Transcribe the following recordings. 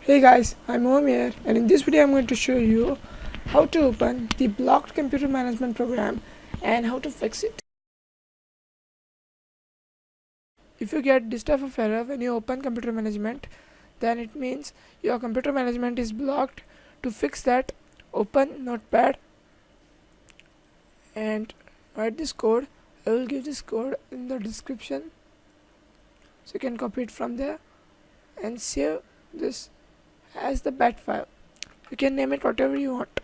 Hey guys, I'm Om here, and in this video I'm going to show you how to open the blocked computer management program and how to fix it. If you get this type of error when you open computer management, then it means your computer management is blocked. To fix that, open Notepad and write this code. I will give this code in the description, so you can copy it from there and save this as the bat file. You can name it whatever you want.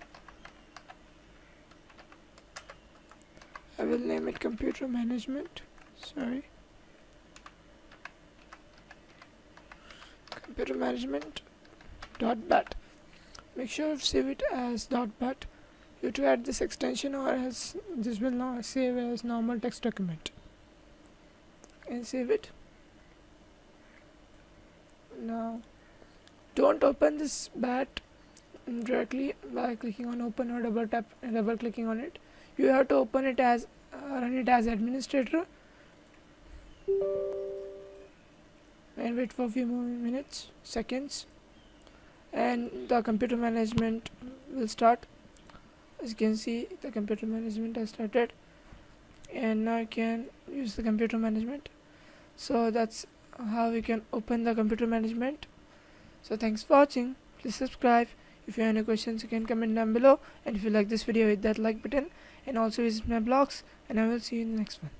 I will name it computer management. Computer management .bat. Make sure to save it as .bat. You have to add this extension, or else this will not save as normal text document. And save it. Now, don't open this bat directly by clicking on open or double clicking on it. You have to open it as run it as administrator and wait for a few more seconds, and the computer management will start. As you can see, the computer management has started, and now you can use the computer management. So that's how you can open the computer management. So thanks for watching. Please subscribe. If you have any questions, you can comment down below, and if you like this video, hit that like button and also visit my blogs, and I will see you in the next one.